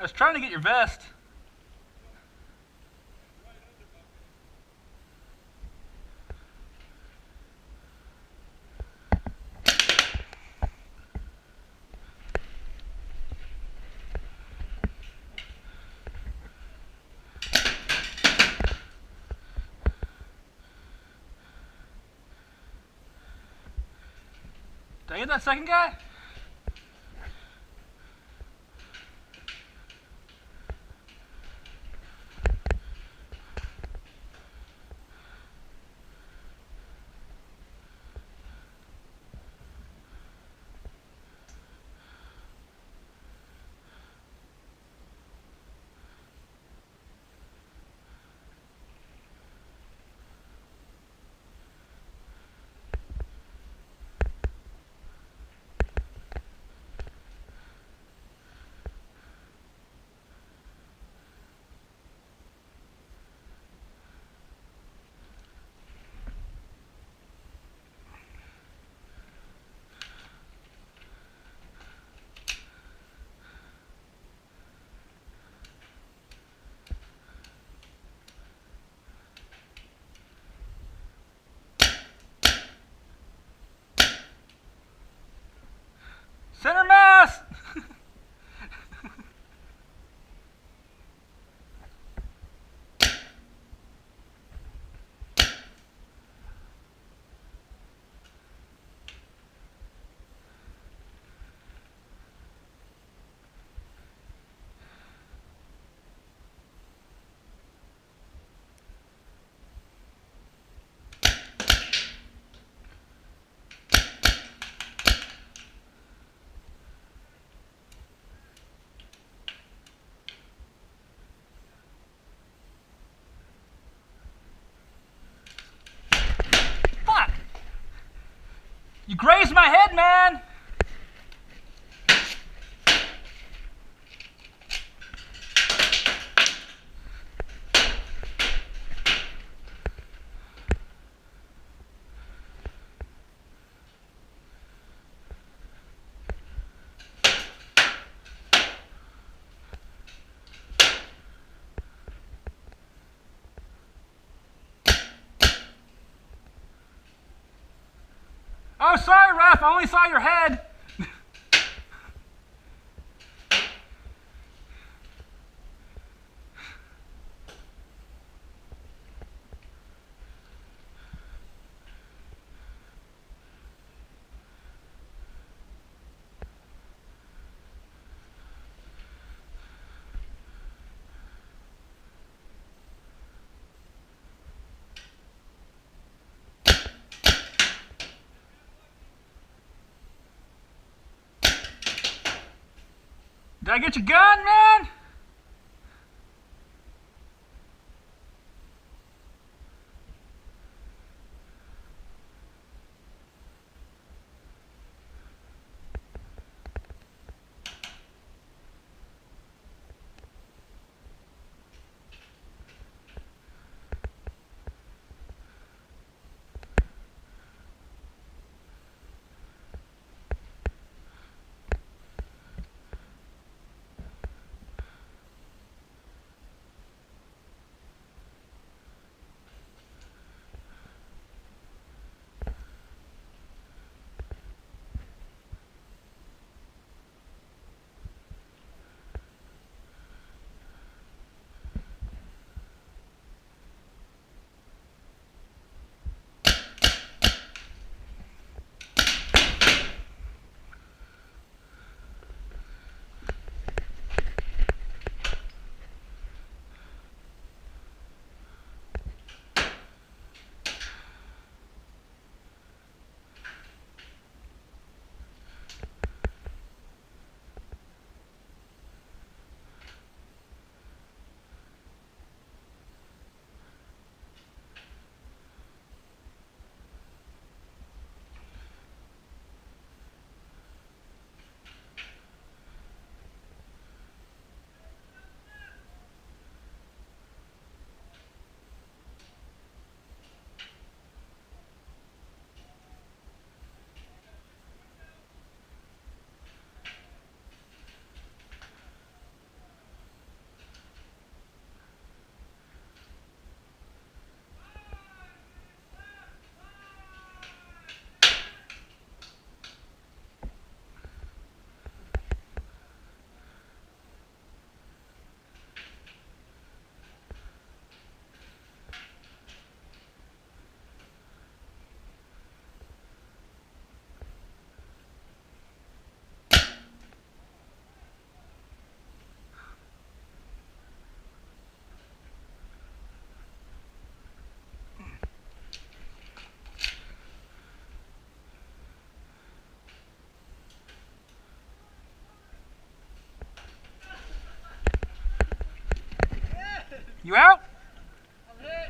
I was trying to get your vest. Did I get that second guy? Center mass! Fuck! You grazed my head, man! Oh, sorry, ref. I only saw your head. Did I get your gun, man? You out? I'm hit.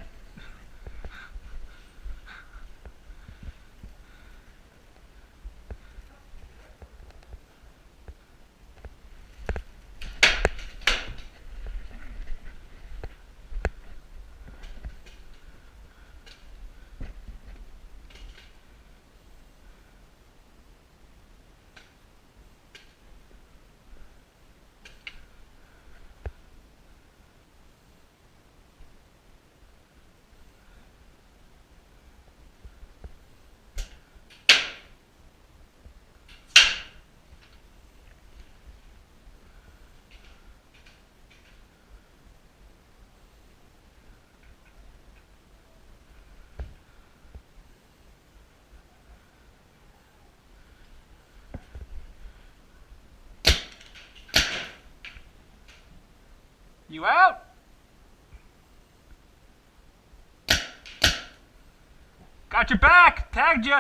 You out? Got your back. Tagged you.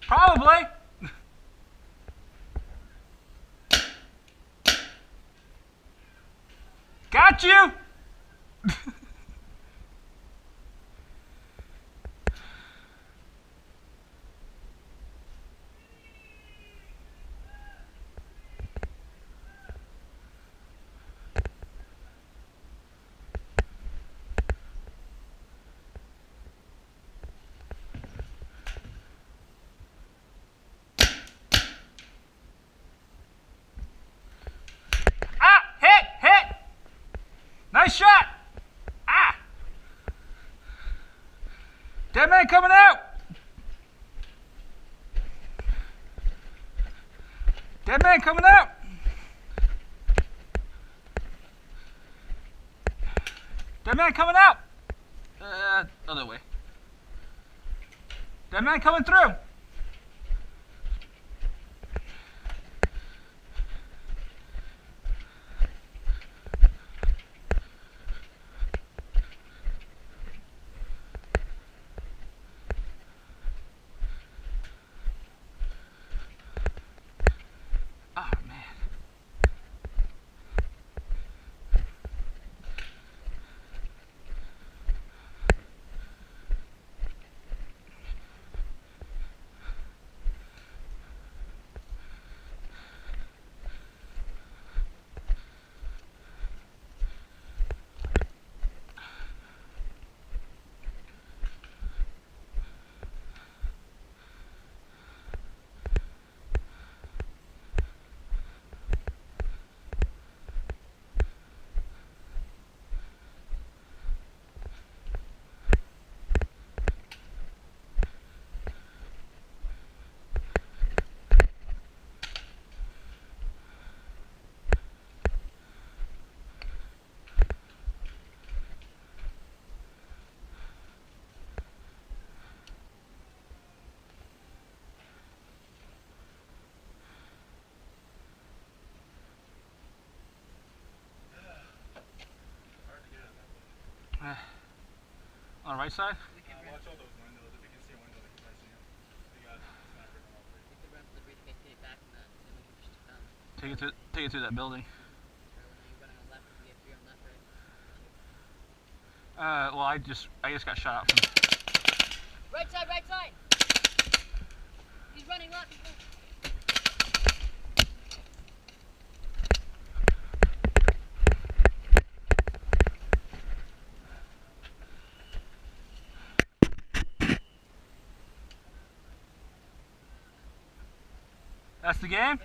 Probably. Got you. Hit. Nice shot. Ah. Dead man coming out. Dead man coming out. Dead man coming out. Other way. Dead man coming through. Oh, man. On the right side? Watch all those windows. If you can see a window, they can probably see him. They got sniper on all three. We could run for the bridge, get back from that, and then we can push to come. Take it through that building. Or when you're running on left, we get three on left, right? Well, I just got shot out from. Right side, right side! He's running left, he's running. That's the game?